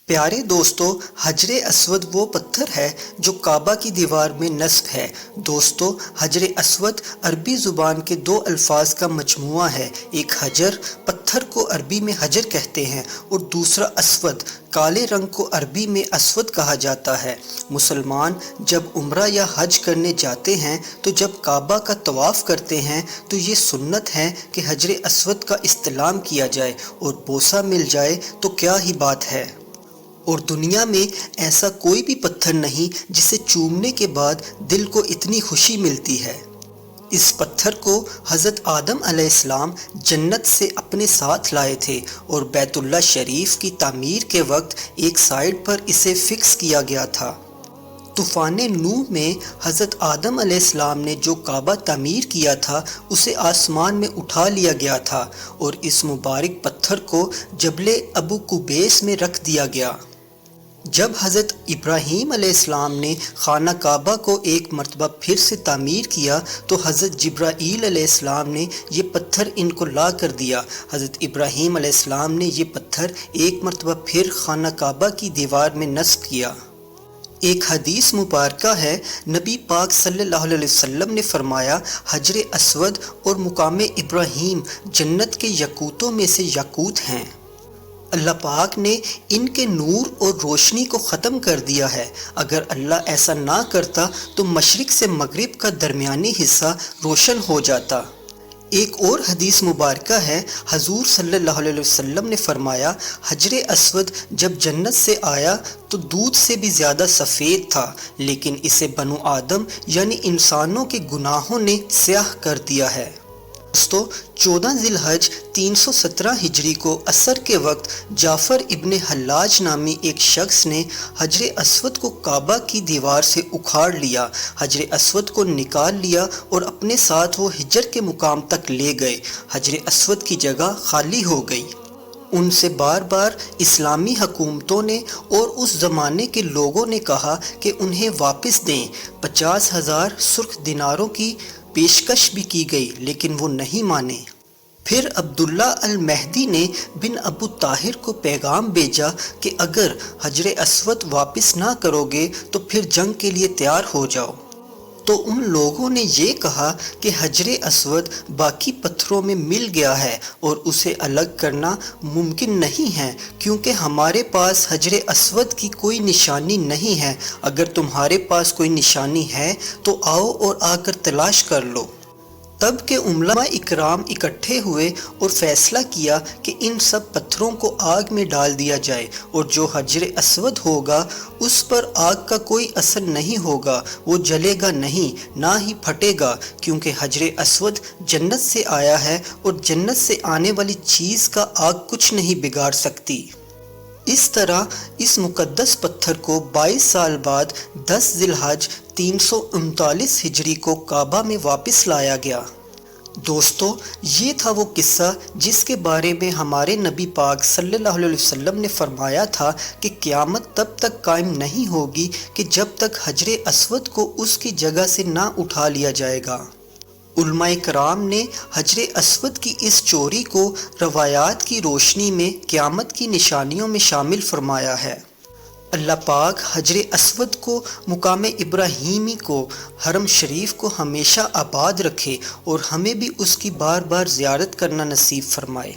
پیارے دوستو، حجر اسود وہ پتھر ہے جو کعبہ کی دیوار میں نصب ہے۔ دوستو، حجر اسود عربی زبان کے دو الفاظ کا مجموعہ ہے۔ ایک حجر، پتھر کو عربی میں حجر کہتے ہیں، اور دوسرا اسود، کالے رنگ کو عربی میں اسود کہا جاتا ہے۔ مسلمان جب عمرہ یا حج کرنے جاتے ہیں تو جب کعبہ کا طواف کرتے ہیں تو یہ سنت ہے کہ حجر اسود کا استلام کیا جائے، اور بوسہ مل جائے تو کیا ہی بات ہے۔ اور دنیا میں ایسا کوئی بھی پتھر نہیں جسے چومنے کے بعد دل کو اتنی خوشی ملتی ہے۔ اس پتھر کو حضرت آدم علیہ السلام جنت سے اپنے ساتھ لائے تھے، اور بیت اللہ شریف کی تعمیر کے وقت ایک سائیڈ پر اسے فکس کیا گیا تھا۔ طوفان نوح میں حضرت آدم علیہ السلام نے جو کعبہ تعمیر کیا تھا اسے آسمان میں اٹھا لیا گیا تھا، اور اس مبارک پتھر کو جبل ابو قبیس میں رکھ دیا گیا۔ جب حضرت ابراہیم علیہ السلام نے خانہ کعبہ کو ایک مرتبہ پھر سے تعمیر کیا تو حضرت جبرائیل علیہ السلام نے یہ پتھر ان کو لا کر دیا۔ حضرت ابراہیم علیہ السلام نے یہ پتھر ایک مرتبہ پھر خانہ کعبہ کی دیوار میں نصب کیا۔ ایک حدیث مبارکہ ہے، نبی پاک صلی اللہ علیہ وسلم نے فرمایا، حجر اسود اور مقام ابراہیم جنت کے یاقوتوں میں سے یاقوت ہیں۔ اللہ پاک نے ان کے نور اور روشنی کو ختم کر دیا ہے۔ اگر اللہ ایسا نہ کرتا تو مشرق سے مغرب کا درمیانی حصہ روشن ہو جاتا۔ ایک اور حدیث مبارکہ ہے، حضور صلی اللہ علیہ وسلم نے فرمایا، حجر اسود جب جنت سے آیا تو دودھ سے بھی زیادہ سفید تھا، لیکن اسے بنو آدم یعنی انسانوں کے گناہوں نے سیاہ کر دیا ہے۔ دوستو، 14 ذی الحج 317 ہجری کو عصر کے وقت جعفر ابن حلاج نامی ایک شخص نے حجر اسود کو کعبہ کی دیوار سے اکھاڑ لیا۔ حجر اسود کو نکال لیا اور اپنے ساتھ وہ ہجر کے مقام تک لے گئے۔ حجر اسود کی جگہ خالی ہو گئی۔ ان سے بار بار اسلامی حکومتوں نے اور اس زمانے کے لوگوں نے کہا کہ انہیں واپس دیں۔ 50,000 سرخ دیناروں کی پیشکش بھی کی گئی، لیکن وہ نہیں مانے۔ پھر عبداللہ المہدی نے بن ابو طاہر کو پیغام بھیجا کہ اگر حجر اسود واپس نہ کرو گے تو پھر جنگ کے لیے تیار ہو جاؤ۔ تو ان لوگوں نے یہ کہا کہ حجر اسود باقی پتھروں میں مل گیا ہے اور اسے الگ کرنا ممکن نہیں ہے، کیونکہ ہمارے پاس حجر اسود کی کوئی نشانی نہیں ہے۔ اگر تمہارے پاس کوئی نشانی ہے تو آؤ اور آ کر تلاش کر لو۔ تب کے علماء اکرام اکٹھے ہوئے اور فیصلہ کیا کہ ان سب پتھروں کو آگ میں ڈال دیا جائے، اور جو حجر اسود ہوگا اس پر آگ کا کوئی اثر نہیں ہوگا، وہ جلے گا نہیں، نہ ہی پھٹے گا، کیونکہ حجر اسود جنت سے آیا ہے، اور جنت سے آنے والی چیز کا آگ کچھ نہیں بگاڑ سکتی۔ اس طرح اس مقدس پتھر کو 22 سال بعد 10 ذی الحج 339 ہجری کو کعبہ میں واپس لایا گیا۔ دوستو، یہ تھا وہ قصہ جس کے بارے میں ہمارے نبی پاک صلی اللہ علیہ وسلم نے فرمایا تھا کہ قیامت تب تک قائم نہیں ہوگی کہ جب تک حجر اسود کو اس کی جگہ سے نہ اٹھا لیا جائے گا۔ علماء کرام نے حجر اسود کی اس چوری کو روایات کی روشنی میں قیامت کی نشانیوں میں شامل فرمایا ہے۔ اللہ پاک حجر اسود کو، مقام ابراہیمی کو، حرم شریف کو ہمیشہ آباد رکھے، اور ہمیں بھی اس کی بار بار زیارت کرنا نصیب فرمائے۔